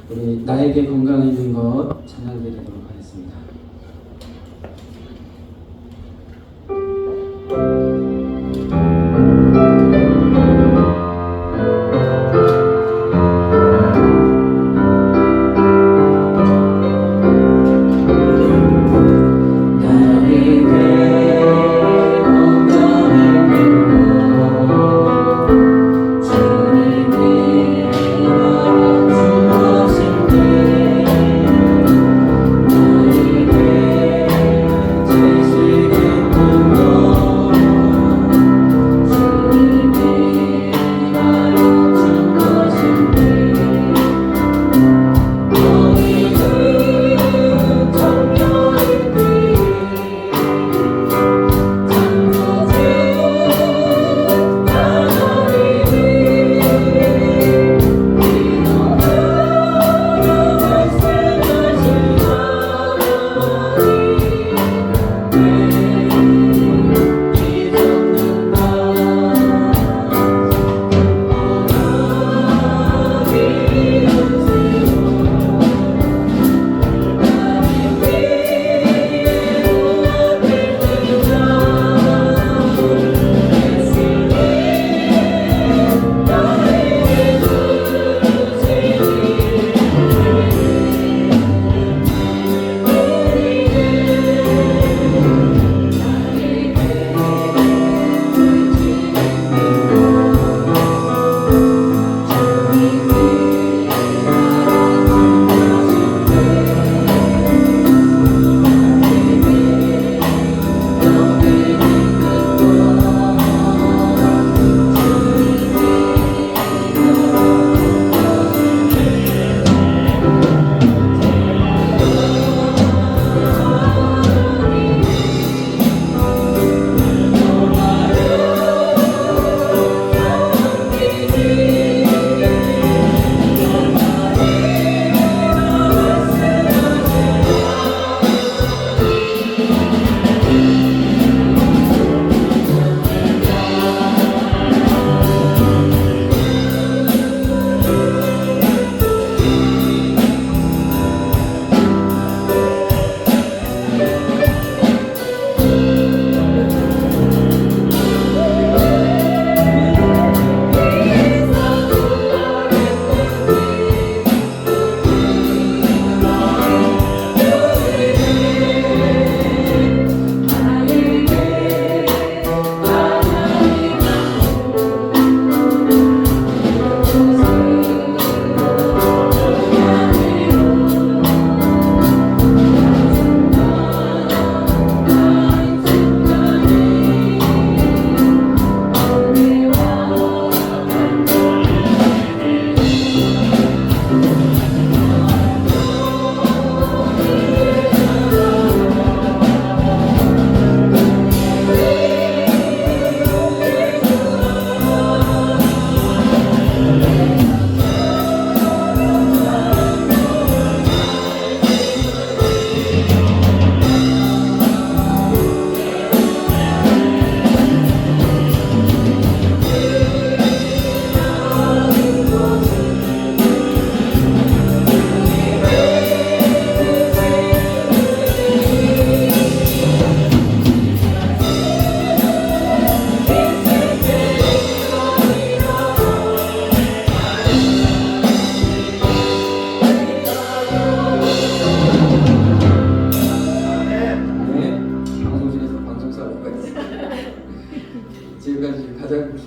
우리 나에게 건강이 있는 것 찬양 드리도록 하겠습니다.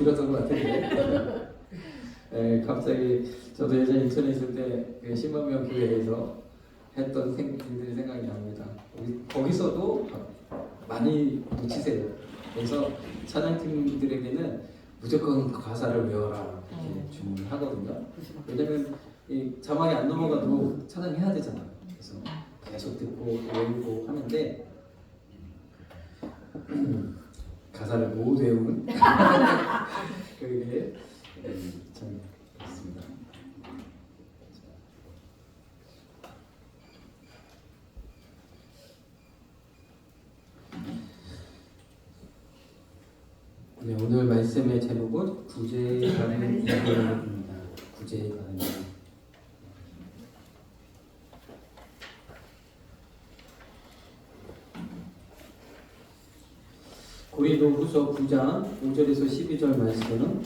길었던 것 같은데 갑자기 저도 예전에 인천에 있을 때그 신방명 교회에서 했던 일들이 생각이 납니다. 거기서도 많이 놓치세요. 그래서 찬양팀들에게는 무조건 가사를 외워라 이렇게 주문을 하거든요. 왜냐면 이 자막이 안 넘어가도 찬양해야 되잖아요. 그래서 계속 듣고 외우고 하는데 가사를 못 외우는 그게 참 있습니다. 네, 오늘 말씀의 제목은 구제에 관한 이야기입니다. 구제에 관한 이야기. 고린도후서 9장 5절에서 12절 말씀은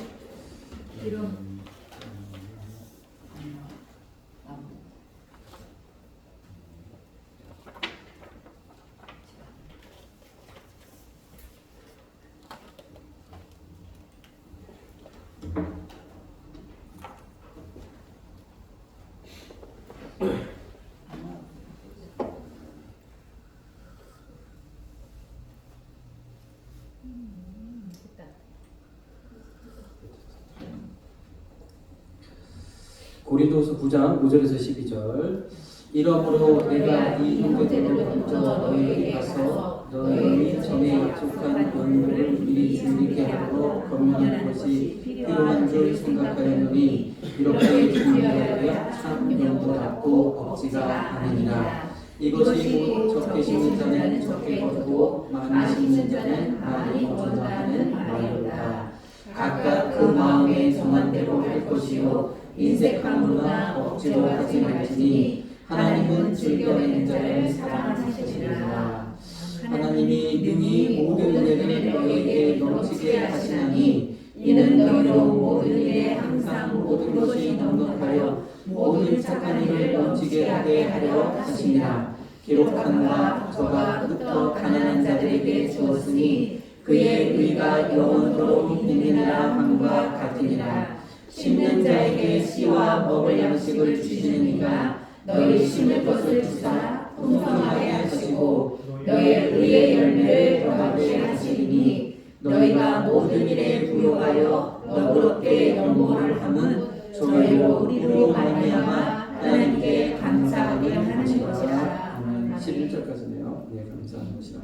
고린도후서 9장 5절에서 12절 이러므로 내가 이 형제들을 먼저 너희에게 가서 너희 전에 약속한 언약을 미리 준비케 하고 검문할 것이 필요한 줄 생각하였노니 이렇게 준비하여야 참 영도답고 억지가 아니니라. 이것이 곧 적게 심는 자는 적게 거두고 많이 심는 자는 많이 거둔다는 말이로다. 각각 그 마음에 정한 대로 할 것이요 인색함으로나 억지로 하지 말지니 하나님은 즐겨내는 자를 사랑하시느니라. 하나님이 능히 모든 은혜를 너희에게 넘치게 하시나니 이는 너희로 모든 일에 항상 모든 것이 넉넉하여 모든 착한 일을 넘치게 하게 하려 하시니라. 기록한 바 저가 흩어 가난한 자들에게 주었으니 그의 의가 영원토록 있느니라 함과 같으니라. 심는 자에게 씨와 먹을 양식을 주시는 이가 너희 심을 것을 주사 풍성하게 하시고 너의 의의 열매를 더하게 하시리니 너희가 모든 일에 부요하여 너그럽게 연모를 함은 저희로 우리로 말미암아 하나님께 감사하게 하는 것이라. 11절까지네요. 네, 감사한 것이라.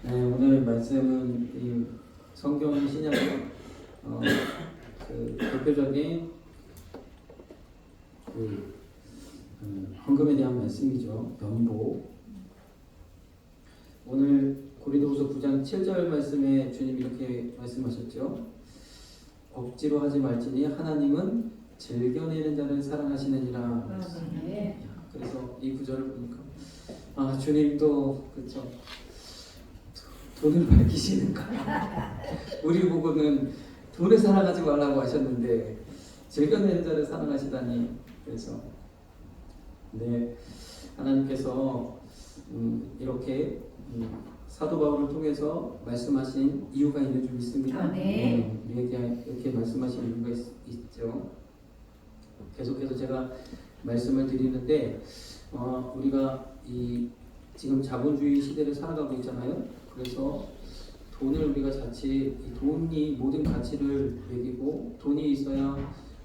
네, 오늘 말씀은 이 성경 신약의 그 대표적인 헌금에 대한 말씀이죠. 연보. 오늘 고린도후서 9장 7절 말씀에 주님 이렇게 말씀하셨죠. 억지로 하지 말지니 하나님은 즐겨내는 자를 사랑하시느니라. 네. 그래서 이 구절을 보니까 주님도 그렇죠. 돈을 밝히시는가? 우리 보고는 돈을 사랑하지 말라고 하셨는데 즐겨내는 자를 사랑하시다니. 그래서 하나님께서 이렇게 사도 바울을 통해서 말씀하신 이유가 있는 줄 믿습니다. 이렇게 말씀하신 이유가 있죠. 계속해서 제가 말씀을 드리는데 우리가 이 지금 자본주의 시대를 살아가고 있잖아요. 그래서 돈을 우리가 자칫 돈이 모든 가치를 매기고 돈이 있어야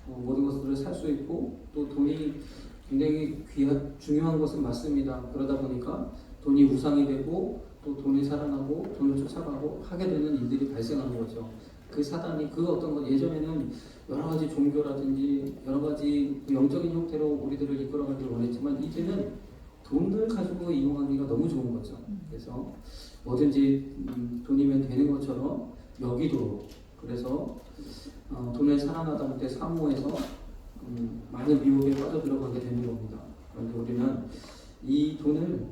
모든 것들을 살 수 있고 또 돈이 굉장히 중요한 것은 맞습니다. 그러다 보니까 돈이 우상이 되고 또 돈을 사랑하고 돈을 쫓아가고 하게 되는 일들이 발생하는 거죠. 그 사단이 그 어떤 것 예전에는 여러 가지 종교라든지 여러 가지 영적인 형태로 우리들을 이끌어가기를 원했지만 이제는 돈을 가지고 이용하기가 너무 좋은 거죠. 그래서 뭐든지 돈이면 되는 것처럼 여기도록 그래서 돈을 사랑하다 못해 사모해서 많은 미혹에 빠져들어가게 되는 겁니다. 그런데 우리는 이 돈을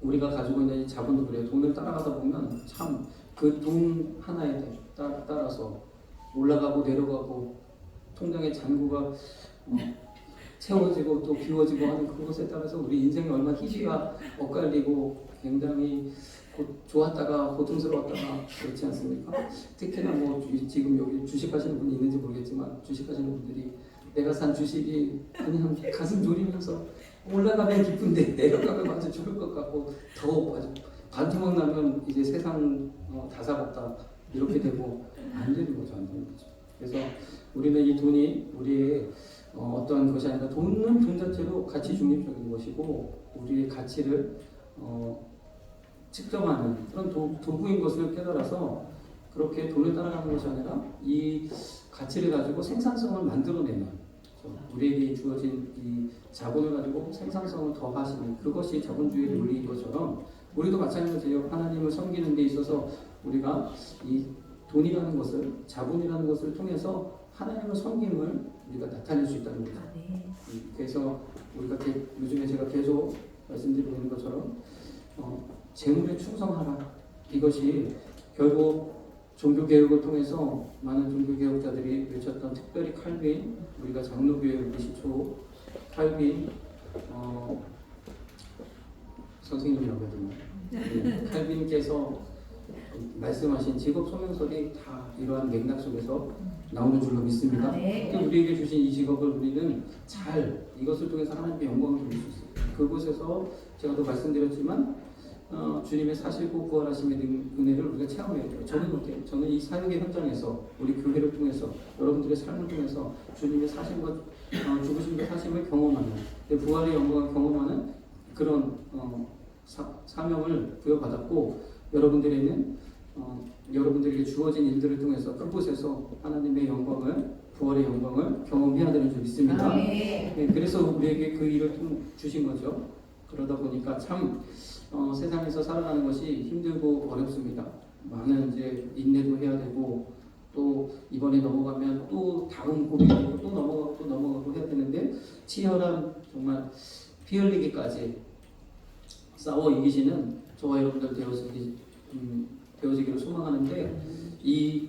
우리가 가지고 있는 자본도 그래요. 돈을 따라가다 보면 참 그 돈 하나에 따라서 올라가고 내려가고 통장의 잔고가 채워지고 또 비워지고 하는 그것에 따라서 우리 인생이 얼마나 희비가 엇갈리고 굉장히 좋았다가 고통스러웠다가 그렇지 않습니까? 특히나 지금 여기 주식하시는 분이 있는지 모르겠지만 주식하시는 분들이 내가 산 주식이 그냥 가슴 졸이면서 올라가면 기쁜데 내려가면 완전 죽을 것 같고 더 반토막 나면 이제 세상 다 사갔다 이렇게 되고 안 되는 거죠. 안 되는 거죠. 그래서 우리는 이 돈이 우리의 어떤 것이 아니라 돈은 돈 자체로 가치 중립적인 것이고 우리의 가치를 측정하는 그런 도구인 것을 깨달아서 그렇게 돈을 따라가는 것이 아니라 이 가치를 가지고 생산성을 만들어내는 우리에게 주어진 이 자본을 가지고 생산성을 더하시는 그것이 자본주의의 논리인 것처럼 우리도 마찬가지예요. 하나님을 섬기는 데 있어서 우리가 이 돈이라는 것을 자본이라는 것을 통해서 하나님의 섬김을 우리가 나타낼 수 있다는 거죠. 그래서 우리가 요즘에 제가 계속 말씀드리는 것처럼 재물에 충성하라 이것이 결국 종교개혁을 통해서 많은 종교개혁자들이 외쳤던 특별히 칼빈, 우리가 장로교회의 시초 칼빈 선생님이라고 해야 되나? 칼빈께서 말씀하신 직업 소명설이 다 이러한 맥락 속에서 나오는 줄로 믿습니다. 우리에게 주신 이 직업을 우리는 잘 이것을 통해서 하나님께 영광을 돌릴 수 있어요. 그곳에서 제가 또 말씀드렸지만 주님의 사실고 부활하심의 은혜를 우리가 체험해야 돼요. 저는 어때요? 저는 이 사역의 현장에서 우리 교회를 통해서 여러분들의 삶을 통해서 주님의 사심과 죽으심과 사심을 경험하는 부활의 영광을 경험하는 그런 사명을 부여받았고 여러분들에게 주어진 일들을 통해서 그곳에서 하나님의 영광을 부활의 영광을 경험해야 되는 줄 믿습니다. 네, 그래서 우리에게 그 일을 주신 거죠. 그러다 보니까 참 세상에서 살아가는 것이 힘들고 어렵습니다. 많은 이제 인내도 해야 되고 또 이번에 넘어가면 또 다음 고비가 되고 또 넘어가고 해야 되는데 치열한 정말 피 흘리기까지 싸워 이기시는 저와 여러분들 되어지기를 소망하는데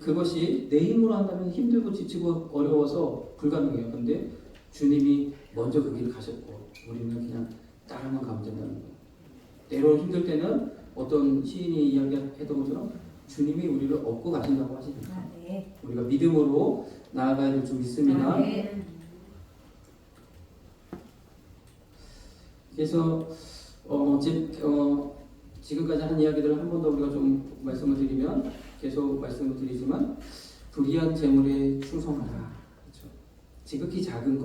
그것이 내 힘으로 한다면 힘들고 지치고 어려워서 불가능해요. 근데 주님이 먼저 그 길을 가셨고 우리는 그냥 따라만 가면 된다는 거예요. 때로 힘들 때는 어떤 시인이 이야기했던 것처럼 주님이 우리를 업고 가신다고 하시니까 우리가 믿음으로 나아가야 될 줄 믿습니다. 그래서 지금까지 한 이야기들을 한 번 더 우리가 좀 말씀을 드리면 계속 말씀을 드리지만 불의한 재물에 충성하라. 그렇죠? 지극히 작은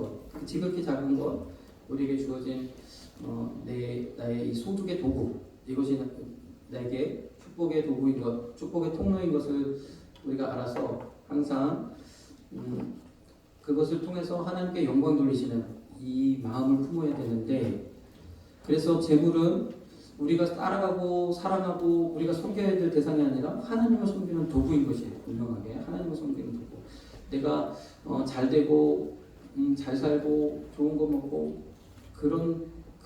것, 우리에게 주어진 나의 이 소득의 도구, 이것이 내게 축복의 도구인 것, 축복의 통로인 것을 우리가 알아서 항상 그것을 통해서 하나님께 영광 돌리시는 이 마음을 품어야 되는데, 그래서 재물은 우리가 따라가고 사랑하고 우리가 섬겨야 될 대상이 아니라 하나님을 섬기는 도구인 것이 분명하게 하나님을 섬기는 도구. 내가 잘 되고 잘 살고 좋은 거 먹고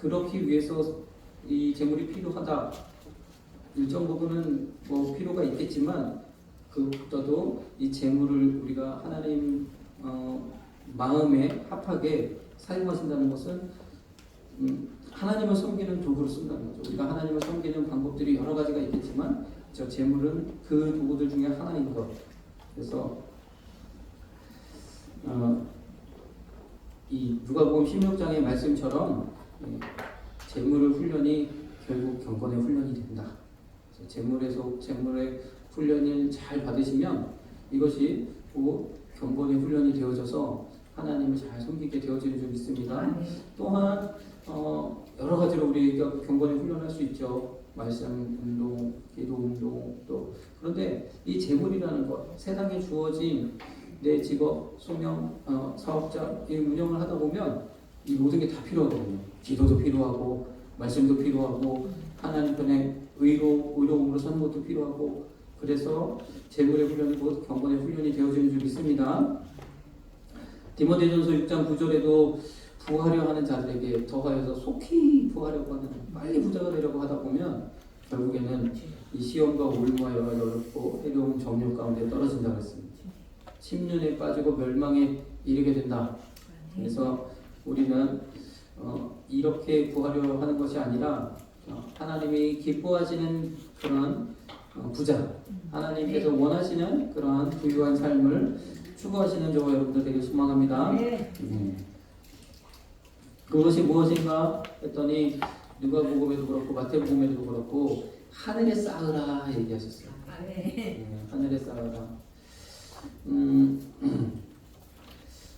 그렇기 위해서 이 재물이 필요하다. 일정 부분은 뭐 필요가 있겠지만 그보다도 이 재물을 우리가 하나님 마음에 합하게 사용하신다는 것은 하나님을 섬기는 도구로 쓴다는 거죠. 우리가 하나님을 섬기는 방법들이 여러 가지가 있겠지만 저 재물은 그 도구들 중에 하나인 것. 그래서 이 누가복음 16장의 말씀처럼 재물의 훈련이 결국 경건의 훈련이 된다. 재물의 훈련을 잘 받으시면 이것이 곧 경건의 훈련이 되어져서 하나님을 잘 섬기게 되어지는 줄 믿습니다. 또한 여러 가지로 우리가 경건에 훈련할 수 있죠. 말씀 운동, 기도 운동 또 그런데 이 재물이라는 것, 세상에 주어진 내 직업, 소명, 사업자 이 운영을 하다 보면 이 모든 게 다 필요하거든요. 기도도 필요하고 말씀도 필요하고 하나님 편에 의로움으로 사는 것도 필요하고 그래서 재물의 훈련이 곧 경건의 훈련이 되어지는 줄 믿습니다. 디모데전서 6장 9절에도 부하려 하는 자들에게 더하여서 속히 부하려고 하는 빨리 부자가 되려고 하다 보면 결국에는 이 시험과 올무와 여러 가지 어렵고 해로운 정욕 가운데 떨어진다 그랬습니다. 침륜에 빠지고 멸망에 이르게 된다. 그래서 우리는 이렇게 부하려 하는 것이 아니라 하나님이 기뻐하시는 그런 부자, 하나님께서 원하시는 그러한 부유한 삶을 추구하시는 저와 여러분들 되길 소망합니다. 그것이 무엇인가 했더니 누가복음에도 그렇고 마태복음에도 그렇고 하늘에 쌓으라 얘기하셨어요. 하늘에 쌓으라.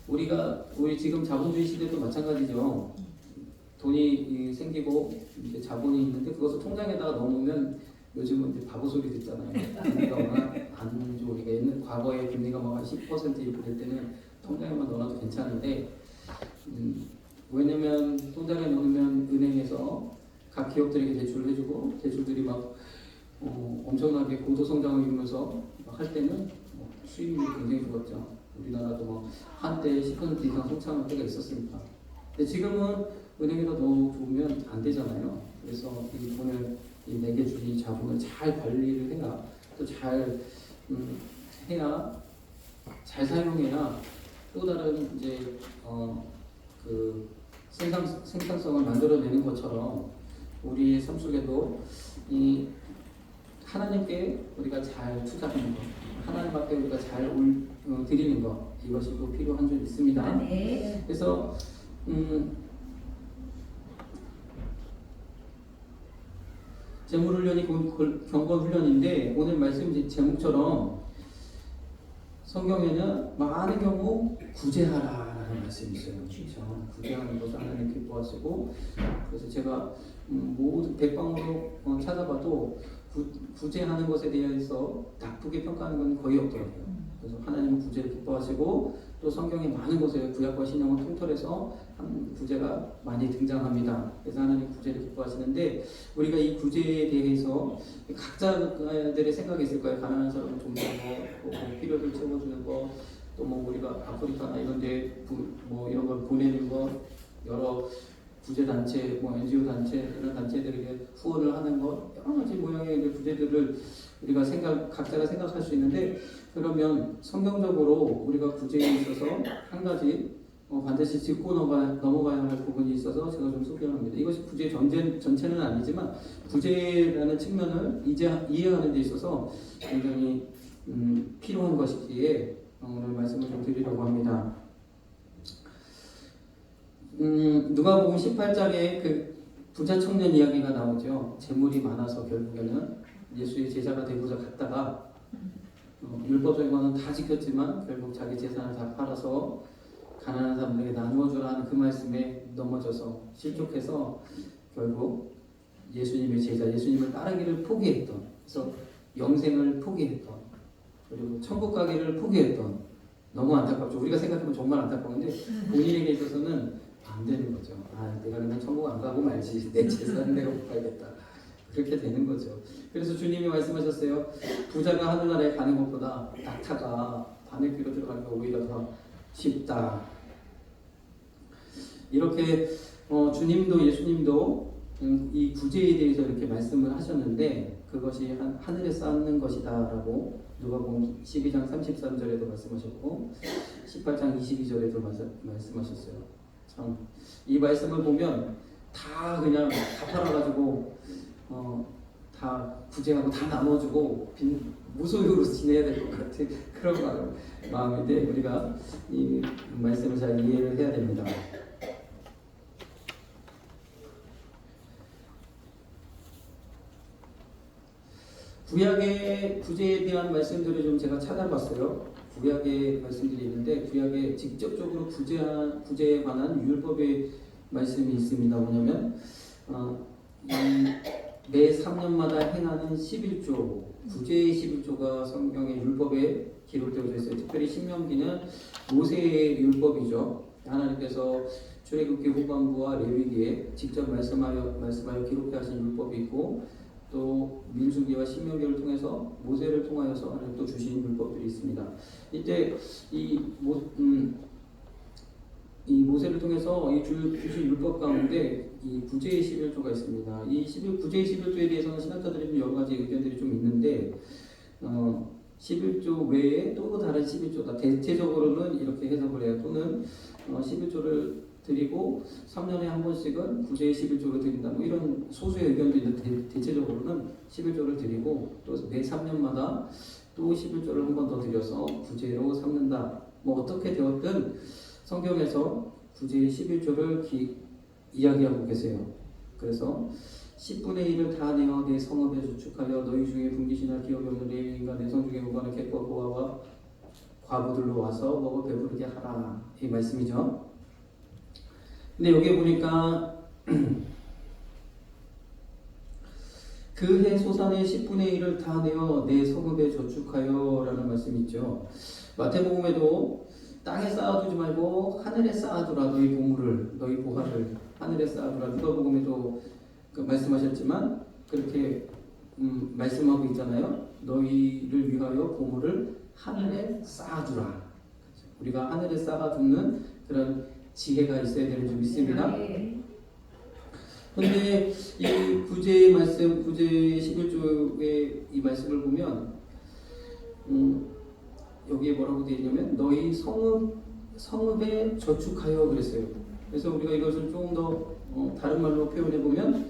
우리 지금 자본주의 시대도 마찬가지죠. 돈이 생기고 이제 자본이 있는데 그것을 통장에다가 넣으면 요즘은 이제 바보 소리 듣잖아요. 금리가 워낙 안 좋으니까 옛날 과거에 금리가 막 10% 이렇게 될 때는 통장에만 넣어놔도 괜찮은데 왜냐면 통장에 넣으면 은행에서 각 기업들에게 대출을 해주고 대출들이 막 엄청나게 고도 성장을 이루면서 할 때는 수익률이 굉장히 좋았죠. 우리나라도 뭐 한때 10% 이상 성장할 때가 있었으니까. 근데 지금은 은행에다 넣어두면 안 되잖아요. 그래서 이 돈을 이 내게 주신 이 자본을 잘 관리를 해야 또 잘 해야 잘 사용해야 또 다른 이제 그 생산성을 만들어내는 것처럼 우리의 삶 속에도 이 하나님께 우리가 잘 투자하는 것, 하나님 앞에 우리가 잘 드리는 것, 이것이 또 필요한 줄 믿습니다. 네. 그래서 재물훈련이 경건훈련인데 오늘 말씀 제목처럼 성경에는 많은 경우 구제하라라는 말씀이 있어요. 그렇죠? 구제하는 것을 하나님 기뻐하시고, 그래서 제가 모든 백방으로 찾아봐도 구제하는 것에 대해서 나쁘게 평가하는 건 거의 없더라고요. 그래서 하나님은 구제를 기뻐하시고 또 성경에 많은 곳에 구약과 신약을 통틀어서 구제가 많이 등장합니다. 그래서 하나님 구제를 기뻐하시는데 우리가 이 구제에 대해서 각자들의 생각이 있을 거예요. 가난한 사람을 돕는 거, 뭐 필요를 채워주는 거, 또 뭐 우리가 아프리카나 이런데 뭐 이런 걸 보내는 거, 여러 구제 단체, 뭐 NGO 단체 이런 단체들에게 후원을 하는 것, 여러 가지 모양의 구제들을 우리가 각자가 생각할 수 있는데, 그러면 성경적으로 우리가 구제에 있어서 한 가지 반드시 짚고 넘어가야 할 부분이 있어서 제가 좀 소개합니다. 이것이 구제 전체는 아니지만 구제라는 측면을 이해하는 데 있어서 굉장히 필요한 것이기에 오늘 말씀을 좀 드리려고 합니다. 누가복음 18장에 그 부자 청년 이야기가 나오죠. 재물이 많아서 결국에는 예수의 제자가 되고자 갔다가 율법적인 다 지켰지만 결국 자기 재산을 다 팔아서 가난한 사람들에게 나누어 주라 하는 그 말씀에 넘어져서 실족해서 결국 예수님의 제자, 예수님을 따르기를 포기했던, 그래서 영생을 포기했던, 그리고 천국 가기를 포기했던, 너무 안타깝죠. 우리가 생각하면 정말 안타까운데 본인에게 있어서는 안 되는 거죠. 내가 그냥 천국 안 가고 말지, 내 재산은 내가 못 가겠다. 그렇게 되는 거죠. 그래서 주님이 말씀하셨어요. 부자가 하늘나라에 가는 것보다 낙타가 바늘귀로 들어가는 게 오히려 더 쉽다. 이렇게 주님도 예수님도 이 구제에 대해서 이렇게 말씀을 하셨는데 그것이 하늘에 쌓는 것이다라고 누가복음 12장 33절에도 말씀하셨고 18장 22절에도 말씀하셨어요. 참 이 말씀을 보면 다 그냥 다 팔아가지고 다 구제하고 다 나눠주고 무소유로 지내야 될 것 같은 그런 마음인데 우리가 이 말씀을 잘 이해를 해야 됩니다. 구약의 구제에 대한 말씀들을 좀 제가 찾아봤어요. 구약의 말씀들이 있는데 구약에 직접적으로 구제에 관한 율법의 말씀이 있습니다. 뭐냐면 매 3년마다 행하는 11조, 구제의 11조가 성경의 율법에 기록되어 있어요. 특별히 신명기는 모세의 율법이죠. 하나님께서 출애굽기 후반부와 레위기에 직접 말씀하여 기록하신 율법이 있고 또 민수기와 신명기를 통해서 모세를 통하여서 하나님 또 주신 율법들이 있습니다. 이때 이 모세를 통해서 이 주신 율법 가운데 이 구제의 11조가 있습니다. 이 구제의 11조에 대해서는 신학자들이 여러 가지 의견들이 좀 있는데 11조 외에 또 다른 11조다. 대체적으로는 이렇게 해석을 해요. 또는 11조를 드리고 3년에 한 번씩은 구제의 11조를 드린다. 뭐 이런 소수의 의견도 있는데 대체적으로는 11조를 드리고 또 매 3년마다 또 11조를 한 번 더 드려서 구제로 삼는다. 뭐 어떻게 되었든 성경에서 구제의 11조를 이야기하고 계세요. 그래서 10분의 1을 다 내어 내 성읍에 저축하여 너희 중에 분깃이나 기업이 없는 레위인과 내 성 중에 무관한 객과 고아와 과부들로 와서 먹어 배부르게 하라. 이 말씀이죠. 근데 여기 보니까 그 해 소산의 10분의 1을 다 내어 내 성읍에 저축하여 라는 말씀이 있죠. 마태복음에도 땅에 쌓아두지 말고 하늘에 쌓아두라. 너희 보물을, 너희 보화를 하늘에 쌓아두라. 누가복음에도 말씀하셨지만 그렇게 말씀하고 있잖아요. 너희를 위하여 보물을 하늘에 쌓아두라. 우리가 하늘에 쌓아두는 그런 지혜가 있어야 되는 줄 믿습니다. 근데 이 구제의 말씀, 구제 11조의 이 말씀을 보면 여기에 뭐라고 되어 있냐면 너희 성읍에 저축하여 그랬어요. 그래서 우리가 이것을 조금 더 다른 말로 표현해 보면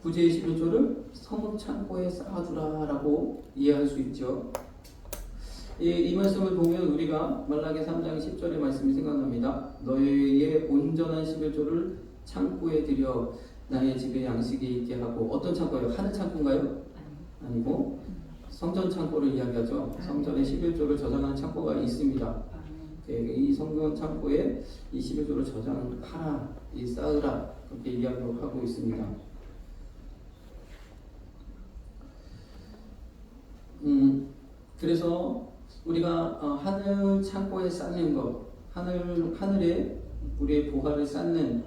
구제 11조를 성읍 창고에 쌓아두라라고 이해할 수 있죠. 이 말씀을 보면 우리가 말라기 3장 10절의 말씀이 생각납니다. 너희의 온전한 11조를 창고에 들여 나의 집에 양식이 있게 하고. 어떤 창고예요? 하늘 창고인가요? 아니고 성전 창고를 이야기하죠. 성전에 11조를 저장하는 창고가 있습니다. 이 성전 창고에 이 11조를 저장하라, 이 쌓으라, 그렇게 이야기하고 있습니다. 그래서 우리가 하늘 창고에 쌓는 것, 하늘에 우리의 보화를 쌓는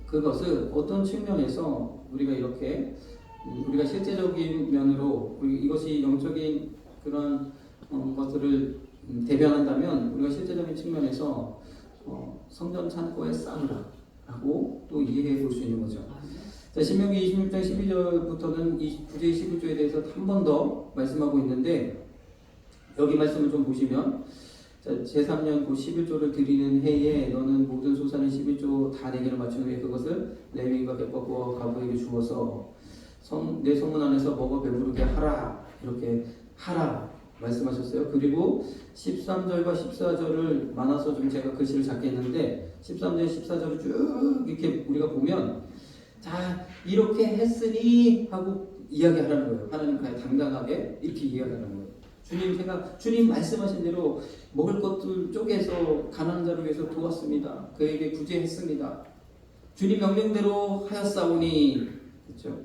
그것을 어떤 측면에서 우리가 이렇게 우리가 실제적인 면으로 이것이 영적인 그런 것들을 대변한다면 우리가 실제적인 측면에서 성전 창고에 쌓으라라고 또 이해해 볼 수 있는 거죠. 자, 신명기 26장 12절부터는 이 구제 11조에 대해서 한 번 더 말씀하고 있는데 여기 말씀을 좀 보시면 제3년 곧 11조를 드리는 해에 너는 모든 소산의 11조 다 내게로 맞춘 후에 그것을 레위인과 객과부와 과부에게 주어서 내 성문 안에서 먹어 배부르게 하라, 이렇게 하라 말씀하셨어요. 그리고 13절과 14절을 많아서 좀 제가 글씨를 작게 했는데 13절 14절을 쭉 이렇게 우리가 보면 자 이렇게 했으니 하고 이야기하라는 거예요. 하나님 당당하게 이렇게 이야기하라는 거예요. 주님 말씀하신 대로 먹을 것들 쪼개서 가난한 자를 위해서 도왔습니다. 그에게 구제했습니다. 주님 명령대로 하였사오니. 그렇죠?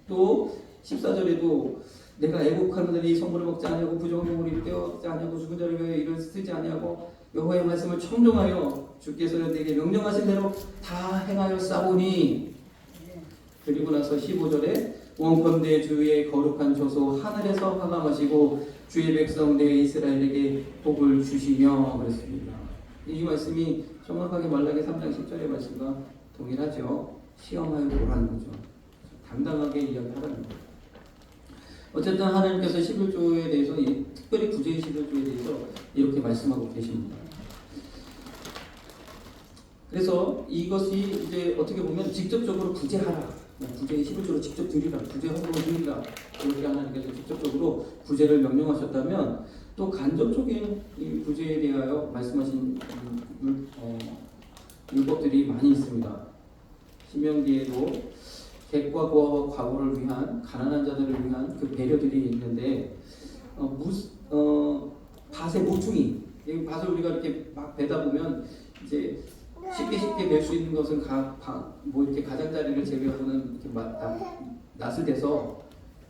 또 14절에도 내가 애국하는 자들이 선물을 먹지 아니하고 부정용을 떼어지 아니하고 죽은 자를 위하여 이를 쓰지 아니하고 여호와의 말씀을 청종하여 주께서 내게 명령하신 대로 다 행하였사오니. 그리고 나서 15절에 원컨대 주의 거룩한 조소 하늘에서 화감하시고 주의 백성 내 이스라엘에게 복을 주시며 그랬습니다. 이 말씀이 정확하게 말라기 3장 10절의 말씀과 동일하죠. 시험하여 보라는 거죠. 당당하게 이야기하라는 거죠. 어쨌든 하나님께서 11조에 대해서 특별히 구제 11조에 대해서 이렇게 말씀하고 계십니다. 그래서 이것이 이제 어떻게 보면 직접적으로 구제하라, 구제 11조로 직접 드리라, 구제 헌금을 드리라, 그렇게 하나님께서 직접적으로 구제를 명령하셨다면 또 간접적인 이 구제에 대하여 말씀하신 율법들이 많이 있습니다. 신명기에도 객과 과부를 위한 가난한 자들을 위한 그 배려들이 있는데 밭의 모퉁이, 이 밭을 우리가 이렇게 막 베다 보면 이제 쉽게 뵐 수 있는 것은 이렇게 가장자리를 제외하고는 이렇게 낫을 대서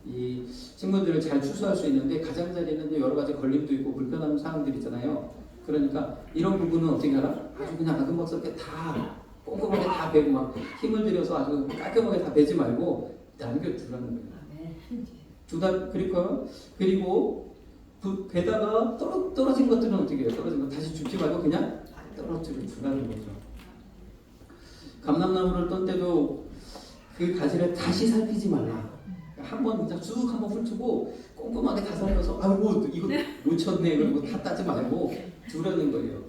이 식물들을 잘 추수할 수 있는데 가장자리는 여러 가지 걸림도 있고 불편한 사항들이 있잖아요. 그러니까 이런 부분은 어떻게 하라? 아주 그냥 아금박스럽게 다 꼼꼼하게 다 베고 막 힘을 들여서 아주 깔끔하게 다 베지 말고 남겨두라는 거예요. 그리고 베다가 떨어진 것들은 어떻게 해요? 떨어진 거 다시 줍지 말고 그냥 떨어뜨려 주라는 거죠. 감람나무를 떤 때도 그 가지를 다시 살피지 말라. 한번 그냥 쭉 한번 훑고 꼼꼼하게 다 살펴서 아이고 이거 놓쳤네 그리고 다 따지 말고 두라는 거예요.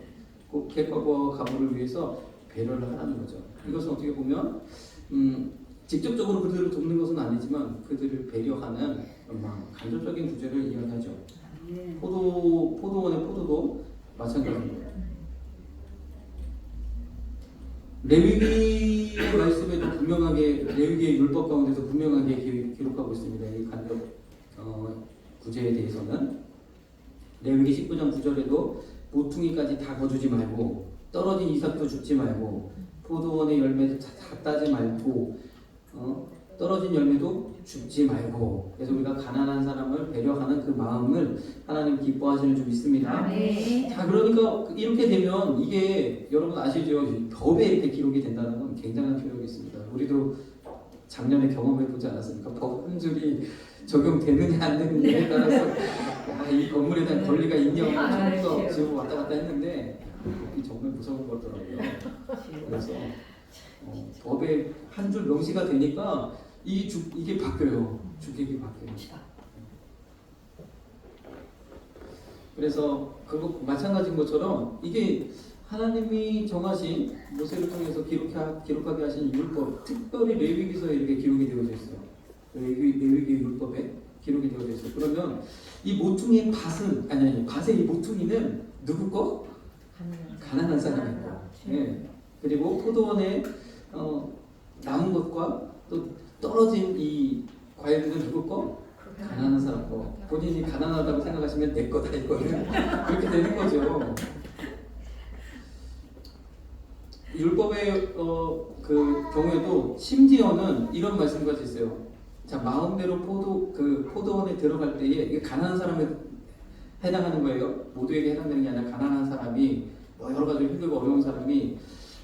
꼭 객과 가부를 위해서 배려를 하라는 거죠. 이것은 어떻게 보면 직접적으로 그들을 돕는 것은 아니지만 그들을 배려하는 간접적인 구제를 이야기하죠. 포도원의 포도도 마찬가지입니다. 레위기의 말씀에도 분명하게 레위기의 율법 가운데서 분명하게 기록하고 있습니다. 이 간접 구제에 대해서는 레위기 19장 9절에도 모퉁이까지 다 거두지 말고 떨어진 이삭도 줍지 말고 포도원의 열매도 다 따지 말고 떨어진 열매도 줍지 말고. 그래서 우리가 가난한 사람을 배려하는 그 마음을 하나님 기뻐하시는 줄 믿습니다. 네. 자, 그러니까 이렇게 되면 이게 여러분 아시죠? 법에 이렇게 기록이 된다는 건 굉장한 효력이 있습니다. 우리도 작년에 경험해 보지 않았습니까? 법 한 줄이 적용되느냐 안 되느냐에 따라서 이 건물에 대한 권리가 있냐 처음부터 지금 왔다 갔다 했는데 이 정말 무서운 거더라고요. 그래서 법에 한 줄 명시가 되니까 이게 바뀌어요. 주객이 바뀌어요. 그래서 그거 마찬가지인 것처럼 이게 하나님이 정하신 모세를 통해서 기록하게 하신 율법, 특별히 레위기서에 이렇게 기록이 되어져 있어요. 레위기 율법에 기록이 되어져 있어요. 그러면 이 모퉁이의 밭의 이 모퉁이는 누구 거? 가난한 사람의 거. 예. 그리고 포도원에 남은 것과 또 떨어진 이 과일들은 누구 거? 가난한 사람 거. 본인이 가난하다고 생각하시면 내 거다 이거는 그렇게 되는 거죠. 율법의 그 경우에도 심지어는 이런 말씀까지 있어요. 자, 마음대로 포도원에 들어갈 때에 이게 가난한 사람에 해당하는 거예요. 모두에게 해당되는 게 아니라 가난한 사람이 여러 가지 힘들고 어려운 사람이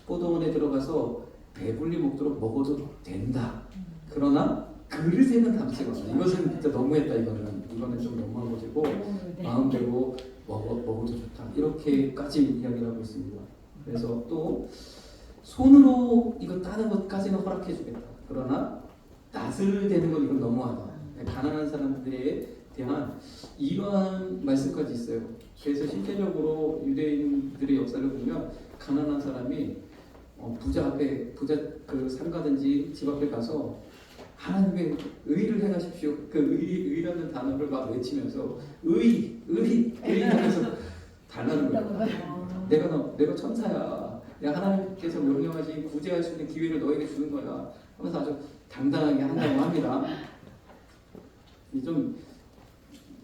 포도원에 들어가서 배불리 먹도록 먹어도 된다. 그러나 그릇에는 담지 마라. 이것은 진짜 너무했다. 이거는 좀 너무하고 마음대로 먹어도 좋다. 이렇게까지 이야기를 하고 있습니다. 그래서 또 손으로 이거 따는 것까지는 허락해 주겠다. 그러나 낫을 대는 건 이건 너무하다. 가난한 사람들에 대한 이러한 말씀까지 있어요. 그래서 실제적으로 유대인들의 역사를 보면 가난한 사람이 부자 그 상가든지 집 앞에 가서 하나님의 의를 행하십시오. 그 의라는 단어를 막 외치면서 의 하면서 달라는 거예요. 내가 천사야. 내가 하나님께서 명령하신 구제할 수 있는 기회를 너에게 주는 거야. 하면서 아주 당당하게 한다고 합니다. 좀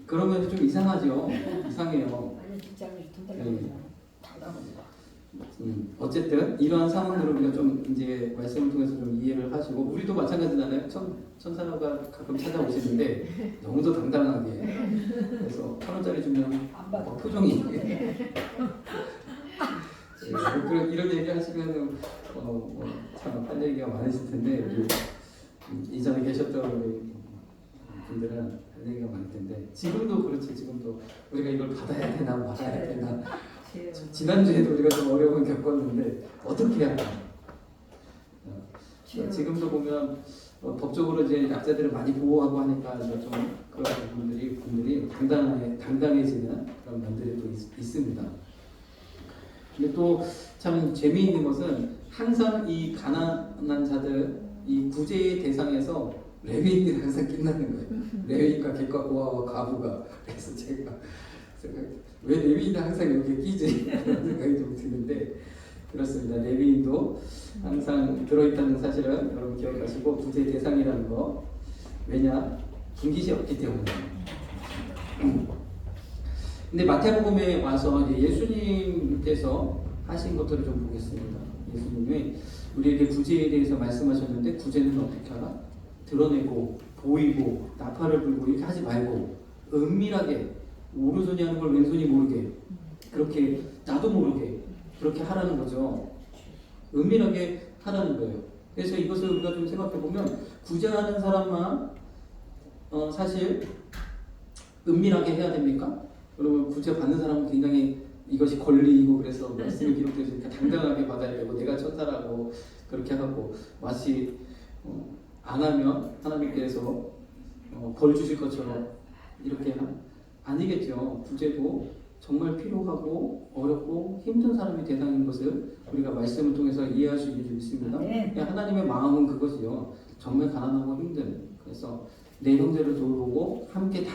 그러면 좀 이상하죠. 이상해요. 어쨌든 이러한 상황들을 우리가 좀 이제 말씀을 통해서 좀 이해를 하시고 우리도 마찬가지잖아요. 천사가 가끔 찾아오시는데 너무도 당당하게 그래서 1,000원짜리 주면 표정이 이런 얘기 하시면 참 할 얘기가 많으실 텐데 이전에 계셨던 분들은 할 얘기가 많을 텐데 지금도 그렇지. 지금도 우리가 이걸 받아야 되나 말아야 되나 지난주에도 우리가 좀 어려움을 겪었는데 어떻게 해야 하나. 지금도 보면 법적으로 이제 약자들을 많이 보호하고 하니까 이제 좀 그런 분들이 당당해지는 그런 면들이 또 있습니다. 근데 또 참 재미있는 것은 항상 이 가난한 자들, 이 구제의 대상에서 레위인들이 항상 끝나는 거예요. 레위인과 객과 고아와 과부가. 그래서 제가 왜 레위인은 항상 여기에 끼지? 그런 생각이 좀 드는데 그렇습니다. 레위인도 항상 들어있다는 사실은 여러분 기억하시고 구제 대상이라는 거. 왜냐? 분깃이 없기 때문에. 근데 마태복음에 와서 이제 예수님께서 하신 것들을 좀 보겠습니다. 예수님이 우리에게 구제에 대해서 말씀하셨는데 구제는 어떻게 하나? 드러내고 보이고 나팔을 불고 이렇게 하지 말고 은밀하게 오른손이 하는 걸 왼손이 모르게 그렇게 나도 모르게 그렇게 하라는 거죠. 은밀하게 하라는 거예요. 그래서 이것을 우리가 좀 생각해 보면 구제하는 사람만 사실 은밀하게 해야 됩니까? 그러면 구제 받는 사람은 굉장히 이것이 권리이고 그래서 말씀이 기록되어 있으니까 당당하게 받아야 되고 내가 천사라고 그렇게 하고 마치 안 하면 하나님께서 벌 주실 것처럼 이렇게 아니겠죠. 구제도 정말 필요하고 어렵고 힘든 사람이 대상인 것을 우리가 말씀을 통해서 이해할 수 있는 줄 믿습니다. 하나님의 마음은 그것이요. 정말 가난하고 힘든 그래서 내 형제를 돌보고 함께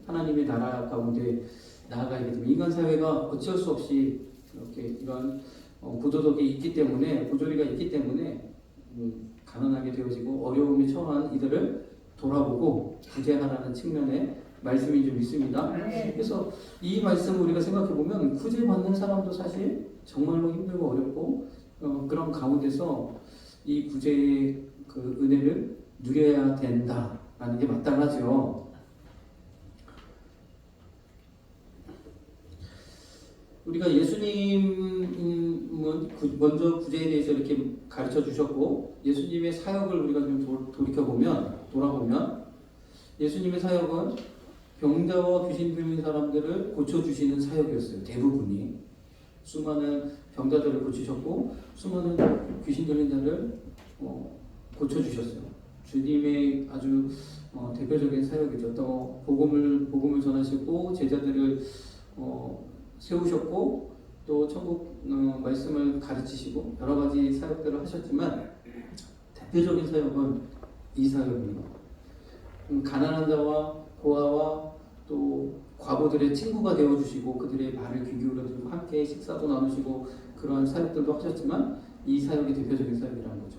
하나님의 나라 가운데 나아가게 되면 인간 사회가 어쩔 수 없이 이렇게 이런 구조적이 있기 때문에 구조리가 있기 때문에 가난하게 되어지고 어려움에 처한 이들을 돌아보고 구제하라는 측면의 말씀인 줄 믿습니다. 그래서 이 말씀을 우리가 생각해 보면 구제받는 사람도 사실 정말로 힘들고 어렵고 그런 가운데서 이 구제의 그 은혜를 누려야 된다라는 게 마땅하죠. 우리가 예수님은 먼저 구제에 대해서 이렇게 가르쳐 주셨고 예수님의 사역을 우리가 좀 돌아보면 예수님의 사역은 병자와 귀신 들린 사람들을 고쳐주시는 사역이었어요. 대부분이 수많은 병자들을 고치셨고 수많은 귀신 들린 자를 고쳐주셨어요. 주님의 아주 대표적인 사역이죠. 또 복음을 전하시고 제자들을 세우셨고 또 천국 말씀을 가르치시고 여러 가지 사역들을 하셨지만 대표적인 사역은 이 사역입니다. 가난한 자와 고아와 또 과부들의 친구가 되어주시고 그들의 말을 귀 기울여주고 함께 식사도 나누시고 그러한 사역들도 하셨지만 이 사역이 대표적인 사역이라는 거죠.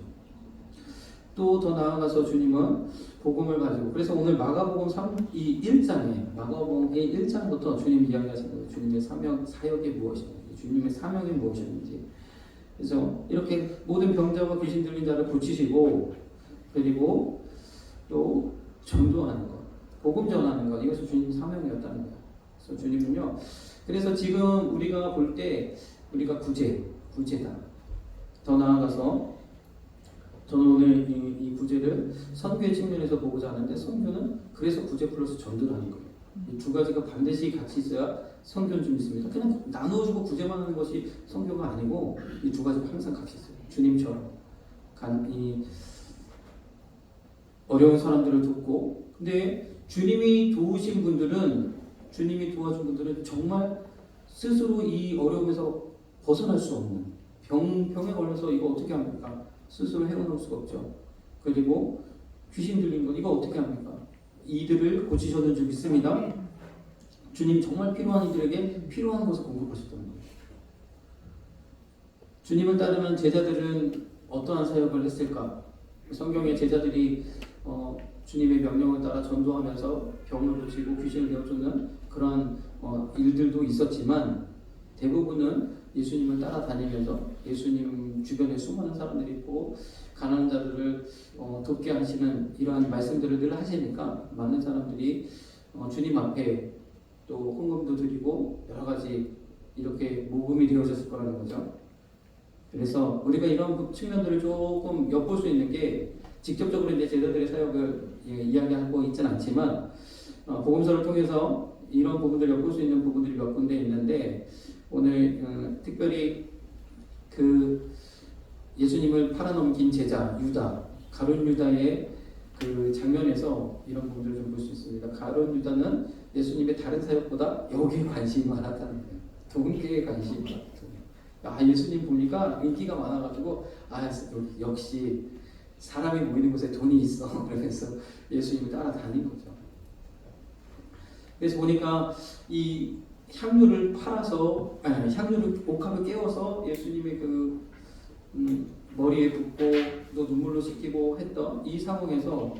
또 더 나아가서 주님은 복음을 가지고 그래서 오늘 마가복음 1장에 마가복음의 1장부터 주님 이야기하신 거예요. 주님의 사역이 무엇인지 주님의 사명이 무엇이었는지. 그래서 이렇게 모든 병자와 귀신 들린 자를 고치시고 그리고 또 전도하는 것, 복음 전하는 것 이것이 주님 사명이었다는 거예요. 그래서 주님은요. 그래서 지금 우리가 볼 때 우리가 구제다. 더 나아가서 저는 오늘 이 구제를 선교의 측면에서 보고자 하는데 선교는 그래서 구제 플러스 전도라는 거예요. 이 두 가지가 반드시 같이 있어야 선교는 좀 있습니다. 그냥 나누어주고 구제만 하는 것이 선교가 아니고 이 두 가지가 항상 같이 있어요. 주님처럼 이 어려운 사람들을 돕고 근데 주님이 도우신 분들은 주님이 도와준 분들은 정말 스스로 이 어려움에서 벗어날 수 없는 병에 걸려서 이거 어떻게 합니까? 스스로 헤어놓을 수가 없죠. 그리고 귀신 들린 건 이거 어떻게 합니까? 이들을 고치셨는 줄 믿습니다. 주님 정말 필요한 이들에게 필요한 것을 공급하셨다는 거예요. 주님을 따르는 제자들은 어떠한 사역을 했을까? 성경에 제자들이 주님의 명령을 따라 전도하면서 병을 고치고 귀신을 내어쫓는 그런 일들도 있었지만 대부분은 예수님을 따라다니면서 예수님 주변에 수많은 사람들이 있고 가난한 자들을 돕게 하시는 이러한 말씀들을 늘 하시니까 많은 사람들이 주님 앞에 또 헌금도 드리고 여러 가지 이렇게 모금이 되어졌을 거라는 거죠. 그래서 우리가 이런 측면들을 조금 엿볼 수 있는 게 직접적으로 이제 제자들의 사역을 이야기하고 있지는 않지만 복음서를 통해서 이런 부분들을 엿볼 수 있는 부분들이 몇 군데 있는데 오늘 특별히 그 예수님을 팔아넘긴 제자 유다 가룟 유다의 그 장면에서 이런 부분들을 좀 볼 수 있습니다. 가룟 유다는 예수님의 다른 사역보다 여기에 관심이 많았다는 거예요. 돈계에 관심이 많았어요. 예수님 보니까 인기가 많아가지고 역시 사람이 모이는 곳에 돈이 있어. 그래서 예수님을 따라다닌 거죠. 그래서 보니까 이 향유를 팔아서 옥합을 깨워서 예수님의 그 머리에 붓고 또 눈물로 씻기고 했던 이 상황에서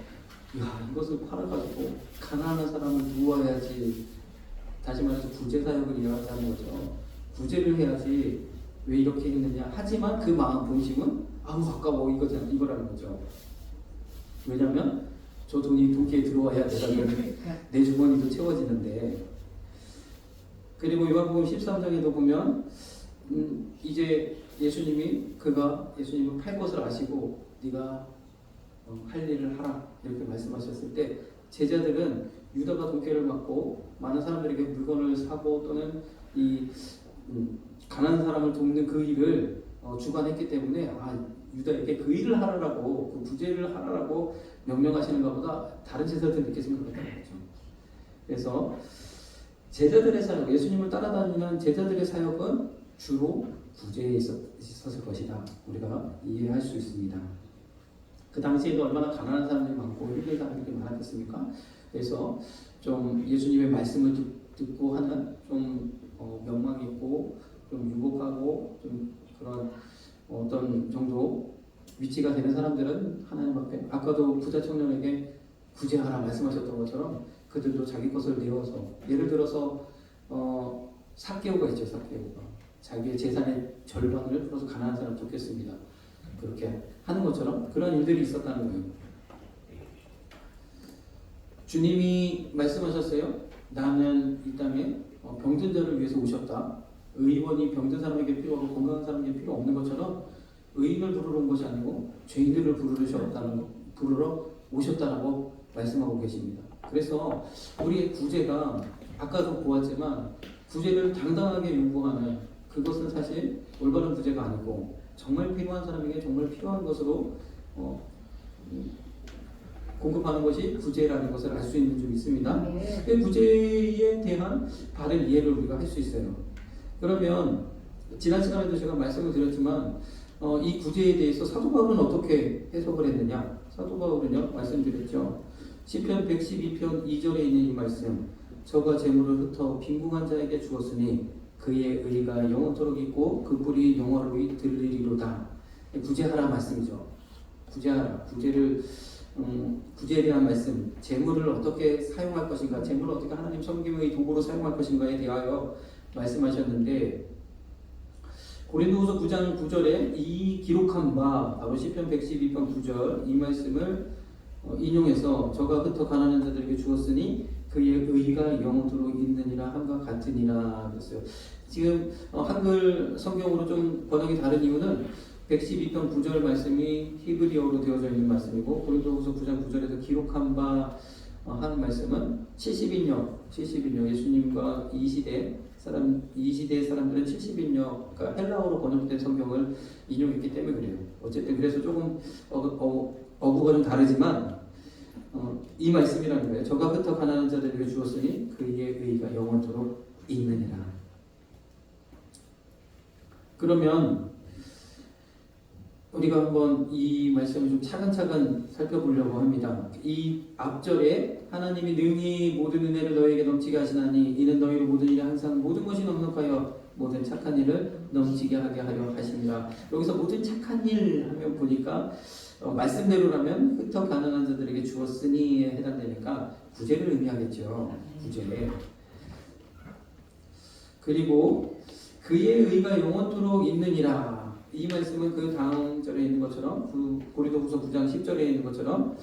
이것을 팔아가지고 가난한 사람을 도와야지 다시 말해서 구제 사역을 이어가자는 거죠. 구제를 해야지 왜 이렇게 했느냐 하지만 그 마음 본심은 아까워 이거라는 거죠. 왜냐하면 저 돈이 돈기에 들어와야 내 주머니도 채워지는데 그리고 요한복음 13장에도 보면 이제 그가 예수님을 팔 것을 아시고 네가 할 일을 하라 이렇게 말씀하셨을 때 제자들은 유다가 돈계를 받고 많은 사람들에게 물건을 사고 또는 이 가난한 사람을 돕는 그 일을 주관했기 때문에 유다에게 그 일을 하라고 그 구제를 하라고 명령하시는가 보다 다른 제자들은 이렇게 생각했다는 거죠. 그래서 제자들의 사역, 예수님을 따라다니는 제자들의 사역은 주로 구제에 있었을 것이다. 우리가 이해할 수 있습니다. 그 당시에도 얼마나 가난한 사람들이 많고 힘든 사람들이 많았겠습니까? 그래서 좀 예수님의 말씀을 듣고 하는 좀 명망 있고 좀 유복하고 좀 그런 어떤 정도 위치가 되는 사람들은 하나님 앞에 아까도 부자 청년에게 구제하라 말씀하셨던 것처럼 그들도 자기 것을 내어서 예를 들어서 삭개오가 있죠. 삭개오가 자기의 재산의 절반을 풀어서 가난한 사람 돕겠습니다. 그렇게 하는 것처럼 그런 일들이 있었다는 거예요. 주님이 말씀하셨어요. 나는 이 땅에 병든 자를 위해서 오셨다. 의원이 병든 사람에게 필요하고 건강한 사람에게 필요 없는 것처럼 의인을 부르러 온 것이 아니고 죄인들을 부르러 오셨다라고 말씀하고 계십니다. 그래서 우리의 구제가 아까도 보았지만 구제를 당당하게 요구하는 그것은 사실 올바른 구제가 아니고 정말 필요한 사람에게 정말 필요한 것으로 공급하는 것이 구제라는 것을 알 수 있는 점이 있습니다. 그 구제에 대한 바른 이해를 우리가 할 수 있어요. 그러면 지난 시간에도 제가 말씀을 드렸지만 이 구제에 대해서 사도 바울은 어떻게 해석을 했느냐? 사도 바울은요 말씀드렸죠. 시편 112편 2절에 있는 이 말씀, 저가 재물을 흩어 빈궁한 자에게 주었으니 그의 의가 영원토록 있고 그 뿔이 영원히 들리리로다. 구제하라 말씀이죠. 구제하라. 구제에 대한 말씀, 재물을 어떻게 사용할 것인가, 재물을 어떻게 하나님 섬김의 도구로 사용할 것인가에 대하여 말씀하셨는데, 고린도후서 9장 9절에 이 기록한 바 바로 시편 112편 9절 이 말씀을 인용해서 저가 흩어 가난한 자들에게 주었으니 그의 의가 영원토록 있느니라 함과 같으니라 그랬어요. 지금 한글 성경으로 좀 번역이 다른 이유는 112편 9절 말씀이 히브리어로 되어져 있는 말씀이고 고린도후서 9장 9절에서 기록한 바 하는 말씀은 70인역 예수님과 이 시대 사람들은 70인역 그러니까 헬라어로 번역된 성경을 인용했기 때문에 그래요. 어쨌든 그래서 조금 어구가 좀 다르지만 이 말씀이라는 거예요. 저가 흩어 가난한 자들에게 주었으니 그의 의가 영원토록 있느니라. 그러면 우리가 한번 이 말씀을 좀 차근차근 살펴보려고 합니다. 이 앞절에 하나님이 능히 모든 은혜를 너희에게 넘치게 하시나니 이는 너희로 모든 일에 항상 모든 것이 넉넉하여 모든 착한 일을 넘치게 하게 하려 하십니다. 여기서 모든 착한 일 하면 보니까 말씀대로라면 흩어 가난한 자들에게 주었으니에 해당되니까 구제를 의미하겠죠. 구제. 그리고 그의 의가 영원토록 있느니라. 이 말씀은 그 다음 절에 있는 것처럼 고린도후서 9장 10절에 있는 것처럼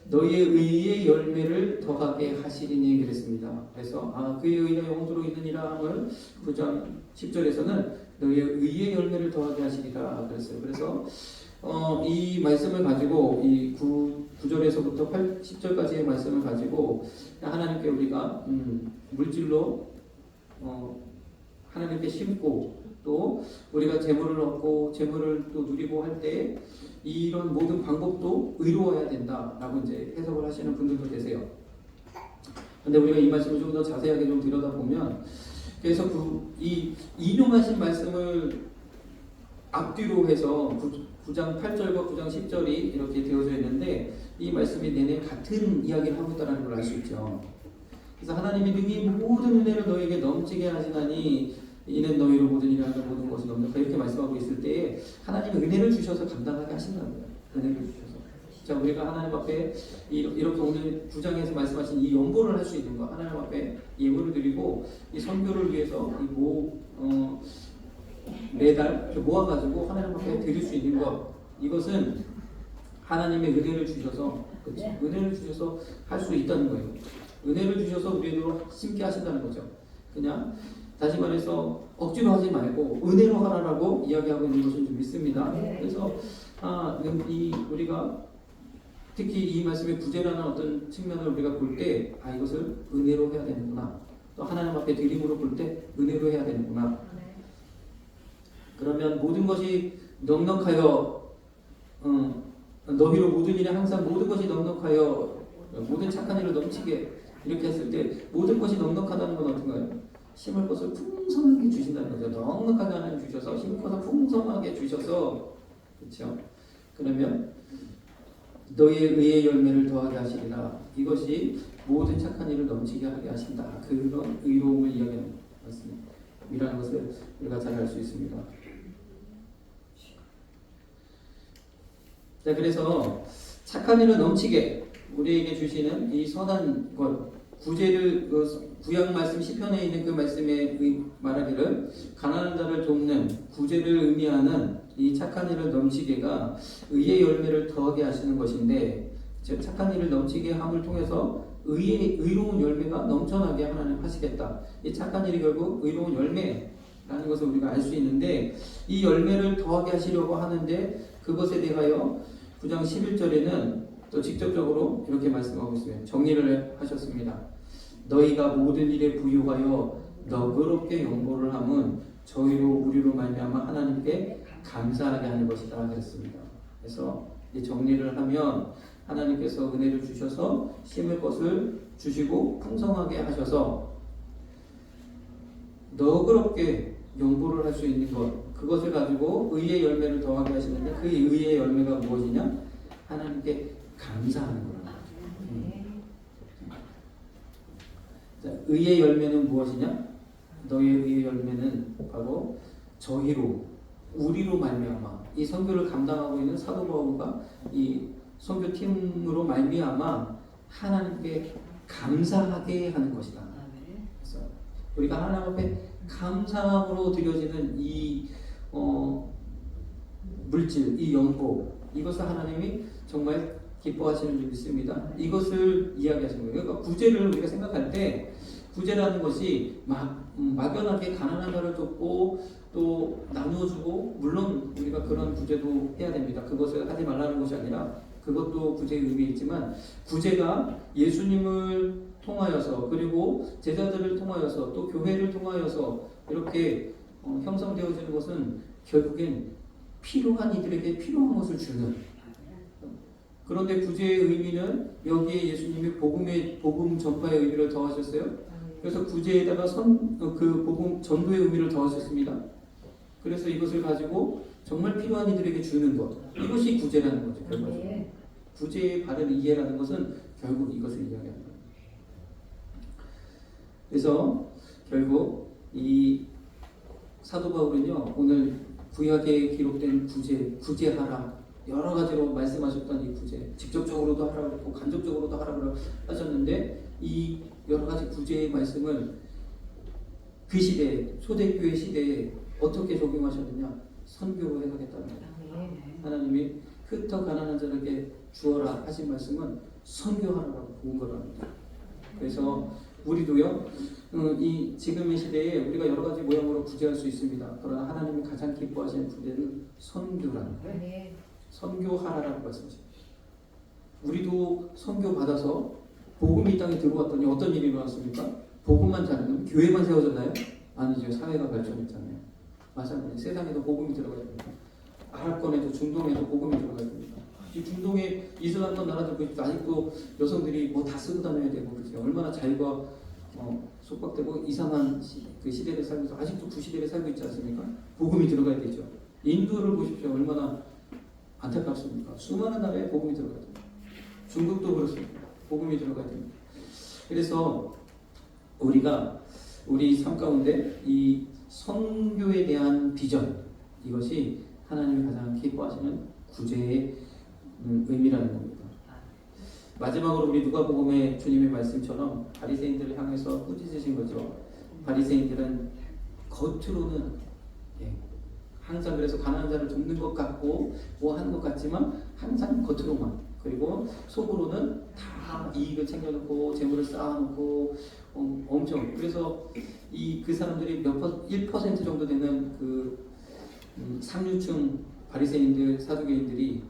너희의 의의 열매를 더하게 하시리니 그랬습니다. 그래서 그의 의가 영원토록 있느니라를 9장 10절에서는 너희의 의의 열매를 더하게 하시리라 그랬어요. 그래서 이 말씀을 가지고 이 9절에서부터 10절까지의 말씀을 가지고 하나님께 우리가 물질로 하나님께 심고 또 우리가 재물을 얻고 재물을 또 누리고 할 때 이런 모든 방법도 의로워야 된다라고 이제 해석을 하시는 분들도 계세요. 근데 우리가 이 말씀을 좀 더 자세하게 좀 들여다보면 그래서 이 인용하신 말씀을 앞뒤로 해서 9장 8절과 9장 10절이 이렇게 되어져 있는데 이 말씀이 내내 같은 이야기를 하고 있다는 걸 알 수 있죠. 그래서 하나님이 능히 모든 은혜를 너에게 넘치게 하시나니 이는 너희로 모든 일을 하는 모든 것이 넉넉하게 이렇게 말씀하고 있을 때에 하나님은 은혜를 주셔서 감당하게 하신다는 거예요. 은혜를 주셔서. 자, 우리가 하나님 앞에 이렇게 오늘 9장에서 말씀하신 이 연보를 할 수 있는 거, 하나님 앞에 예물을 드리고 이 선교를 위해서 매달 모아가지고 하나님 앞에 드릴 수 있는 것, 이것은 하나님의 은혜를 주셔서, 그렇죠? 은혜를 주셔서 할 수 있다는 거예요. 은혜를 주셔서 우리로 심게 하신다는 거죠. 그냥 다시 말해서 억지로 하지 말고 은혜로 하라라고 이야기하고 있는 것을 좀 믿습니다. 그래서 우리가 특히 이 말씀의 구제라는 어떤 측면을 우리가 볼 때 이것을 은혜로 해야 되는구나. 또 하나님 앞에 드림으로 볼 때 은혜로 해야 되는구나. 그러면 모든 것이 넉넉하여 너희로 모든 일에 항상 모든 것이 넉넉하여 모든 착한 일을 넘치게 이렇게 했을 때 모든 것이 넉넉하다는 건 어떤가요? 심을 것을 풍성하게 주신다는 거죠. 넉넉하게 하나님 주셔서 심고서 풍성하게 주셔서 그렇죠. 그러면 너희의 의의 열매를 더하게 하시리라. 이것이 모든 착한 일을 넘치게 하게 하신다. 그런 의로움을 이야기하는 말씀이라는 것을 우리가 잘 알 수 있습니다. 자, 그래서 착한 일을 넘치게 우리에게 주시는 이 선한 것, 구제를 구약 말씀 시편에 있는 그 말씀에 말하기를 가난한 자를 돕는 구제를 의미하는 이 착한 일을 넘치게가 의의 열매를 더하게 하시는 것인데, 즉 착한 일을 넘치게 함을 통해서 의로운 열매가 넘쳐나게 하나님 하시겠다. 이 착한 일이 결국 의로운 열매라는 것을 우리가 알 수 있는데 이 열매를 더하게 하시려고 하는데 그것에 대하여 9장 11절에는 또 직접적으로 이렇게 말씀하고 있어요. 정리를 하셨습니다. 너희가 모든 일에 부유하여 너그럽게 연보를 함은 저희로 우리로 말미암아 하나님께 감사하게 하는 것이다 그랬습니다. 그래서 이 정리를 하면 하나님께서 은혜를 주셔서 심을 것을 주시고 풍성하게 하셔서 너그럽게 연보를 할 수 있는 것, 그것을 가지고 의의 열매를 더하게 하시는데 그 의의 열매가 무엇이냐? 하나님께 감사하는 거라고. 자, 의의 열매는 무엇이냐? 너의 의의 열매는 바로 저희로, 우리로 말미암아 이 선교를 감당하고 있는 사도 바울과 이 선교팀으로 말미암아 하나님께 감사하게 하는 것이다. 그래서 우리가 하나님 앞에 감사함으로 드려지는 이 물질, 이 연보, 이것을 하나님이 정말 기뻐하시는 줄 믿습니다. 이것을 이야기하시는 거예요. 그러니까 구제를 우리가 생각할 때 구제라는 것이 막연하게 가난한 자를 돕고 또 나누어주고, 물론 우리가 그런 구제도 해야 됩니다. 그것을 하지 말라는 것이 아니라 그것도 구제의 의미 있지만, 구제가 예수님을 통하여서 그리고 제자들을 통하여서 또 교회를 통하여서 이렇게 형성되어지는 것은 결국엔 필요한 이들에게 필요한 것을 주는. 그런데 구제의 의미는 여기에 예수님이 복음 전파의 의미를 더하셨어요. 그래서 구제에다가 그 복음 전도의 의미를 더하셨습니다. 그래서 이것을 가지고 정말 필요한 이들에게 주는 것, 이것이 구제라는 거죠. 결국 구제의 바른 이해라는 것은 결국 이것을 이야기하는 거예요. 그래서 결국 이 사도 바울은요, 오늘 구약에 기록된 구제하라, 여러 가지로 말씀하셨던 이 구제, 직접적으로도 하라고 했고 간접적으로도 하라고 하셨는데, 이 여러 가지 구제의 말씀을 그 시대에, 초대교회 시대에 어떻게 적용하셨느냐? 선교로 해석했다는 거예요. 하나님이 흩어 가난한 자에게 주어라 하신 말씀은 선교하라고 본 거랍니다. 그래서 우리도요, 이 지금의 시대에 우리가 여러 가지 모양으로 구제할 수 있습니다. 그러나 하나님이 가장 기뻐하시는 구제는 선교라는 거예요. 선교하라라고 말씀하십니다. 우리도 선교 받아서 복음이 이 땅에 들어왔더니 어떤 일이 일어났습니까? 복음만 잘하면 교회만 세워졌나요? 아니죠. 사회가 발전했잖아요. 마찬가지. 세상에도 복음이 들어가야 됩니다. 아랍권에도 중동에도 복음이 들어가야 됩니다. 이 중동의 이슬람권 나라들 아직도 여성들이 뭐 다 쓰고 다녀야 되고 그렇죠. 얼마나 자유가 속박되고 이상한 그 시대를 살면서 아직도 그 시대를 살고 있지 않습니까? 복음이 들어가야 되죠. 인도를 보십시오. 얼마나 안타깝습니까? 수많은 나라에 복음이 들어가야 됩니다. 중국도 그렇습니다. 복음이 들어가야 됩니다. 그래서 우리가 우리 삶 가운데 이 선교에 대한 비전, 이것이 하나님이 가장 기뻐하시는 구제의 의미라는 겁니다. 마지막으로 우리 누가복음의 주님의 말씀처럼 바리새인들을 향해서 꾸짖으신 거죠. 바리새인들은 겉으로는 항상 그래서 가난한 자를 돕는 것 같고 뭐 하는 것 같지만 항상 겉으로만, 그리고 속으로는 다 이익을 챙겨놓고 재물을 쌓아놓고 엄청, 그래서 그 사람들이 1% 정도 되는 그 상류층 바리새인들, 사두개인들이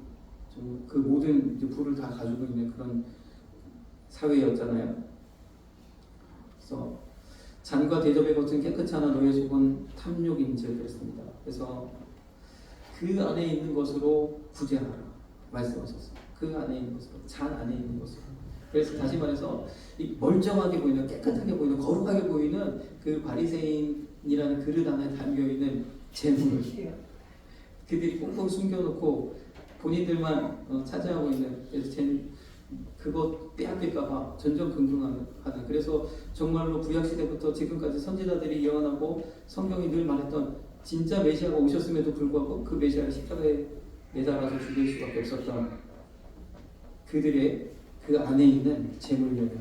그 모든 부를 다 가지고 있는 그런 사회였잖아요. 그래서 잔과 대접에 겉은 깨끗지 않아 너의 속은 탐욕인즉 그랬습니다. 그래서 그 안에 있는 것으로 구제하라 말씀하셨어요. 그 안에 있는 것으로, 잔 안에 있는 것으로. 그래서 다시 말해서 이 멀쩡하게 보이는, 깨끗하게 보이는, 거룩하게 보이는 그 바리새인이라는 그릇 안에 담겨 있는 재물을 그들이 꽁꽁 숨겨놓고 본인들만 차지하고 있는, 그래서 그것 빼앗길까봐 전전긍긍하는. 그래서 정말로 구약시대부터 지금까지 선지자들이 예언하고 성경이 늘 말했던 진짜 메시아가 오셨음에도 불구하고 그 메시아를 십자가에 매달아서 죽일 수밖에 없었던 그들의 그 안에 있는 재물력을,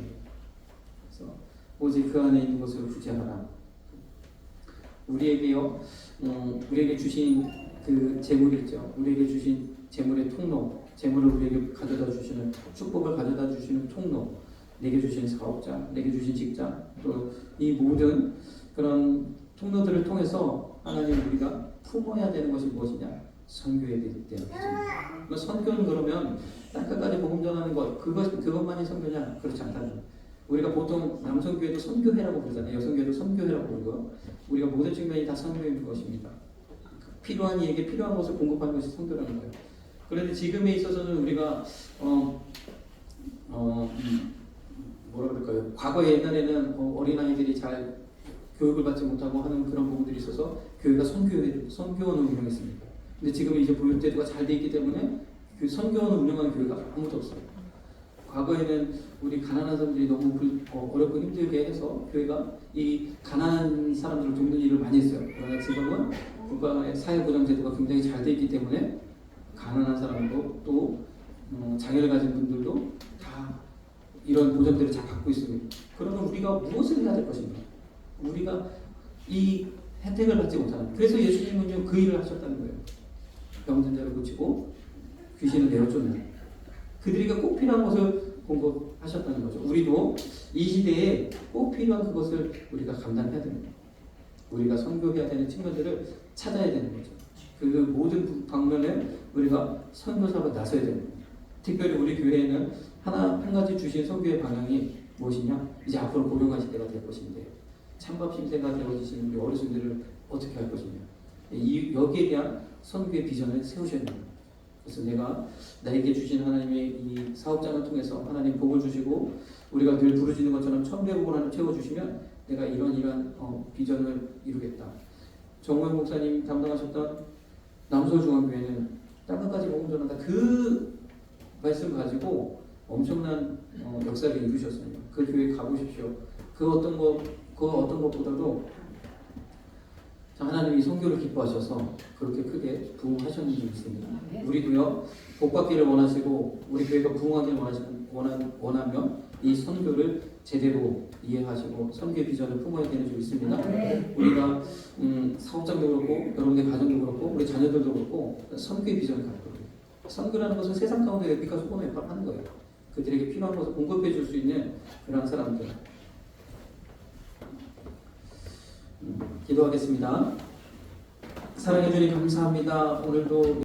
그래서 오직 그 안에 있는 것을 구제하라. 우리에게요, 우리에게 주신 그 재물이 있죠. 우리에게 주신 재물의 통로, 재물을 우리에게 가져다 주시는, 축복을 가져다 주시는 통로, 내게 주신 사업자, 내게 주신 직장, 또 이 모든 그런 통로들을 통해서 하나님 우리가 품어야 되는 것이 무엇이냐? 선교해야 되기 때문이죠. 선교는 그러면 땅끝까지 복음 전하는 것, 그것만이 선교냐? 그렇지 않다는 거예요. 우리가 보통 남성교회도 선교회라고 부르잖아요. 여성교회도 선교회라고 부르고요. 우리가 모든 측면이 다 선교인 것입니다. 필요한 이에게 필요한 것을 공급하는 것이 선교라는 거예요. 그런데 지금에 있어서는 우리가 뭐라 그럴까요? 과거 옛날에는 어린아이들이 잘 교육을 받지 못하고 하는 그런 부분들이 있어서 교회가 선교원을 운영했습니다. 근데 지금은 이제 보육제도가 잘 돼 있기 때문에 그 선교원을 운영하는 교회가 아무도 없어요. 과거에는 우리 가난한 사람들이 너무 어렵고 힘들게 해서 교회가 이 가난한 사람들을 돕는 일을 많이 했어요. 그러나 지금은 국가의 사회보장제도가 굉장히 잘 돼 있기 때문에 가난한 사람도 또 장애를 가진 분들도 다 이런 보장들을 잘 받고 있습니다. 그러면 우리가 무엇을 해야 될 것인가? 우리가 이 혜택을 받지 못하는, 그래서 예수님은요 그 일을 하셨다는 거예요. 병든 자를 고치고 귀신을 내어쫓는, 그들에게 꼭 필요한 것을 공급하셨다는 거죠. 우리도 이 시대에 꼭 필요한 그것을 우리가 감당해야 됩니다. 우리가 선교해야 되는 측면들을 찾아야 되는 거죠. 그 모든 방면에 우리가 선교사로 나서야 됩니다. 특별히 우리 교회에는 한 가지 주신 선교의 방향이 무엇이냐? 이제 앞으로 고령화 시대가 될 것인데 찬밥 신세가 되어지신 우리 어르신들을 어떻게 할 것이냐? 여기에 대한 선교의 비전을 세우셔야 됩니다. 그래서 나에게 주신 하나님의 이 사업장을 통해서 하나님 복을 주시고 우리가 늘 부르짖는 것처럼 천배의 복을 하나 채워주시면 내가 이런 비전을 이루겠다. 정호영 목사님 담당하셨던 남서울중앙교회는 땅끝까지 복음 전한다. 그 말씀 가지고 엄청난 역사를 이루셨어요. 그 교회 가보십시오. 그 어떤 것보다도 하나님이 선교를 기뻐하셔서 그렇게 크게 부흥하셨는지 믿습니다. 우리도요 복받기를 원하시고 우리 교회가 부흥하기를 원하면 이 선교를 제대로 이해하시고 선교의 비전을 품어야 되는 줄 믿습니다. 우리가 사업장도 그렇고 여러분의 가정도 그렇고 우리 자녀들도 그렇고 선교의 비전을 갖고 있어요. 선교라는 것은 세상 가운데 빛과 소금의 역할을 하는 거예요. 그들에게 필요한 것을 공급해 줄 수 있는 그런 사람들. 기도하겠습니다. 사랑해 주님 감사합니다. 오늘도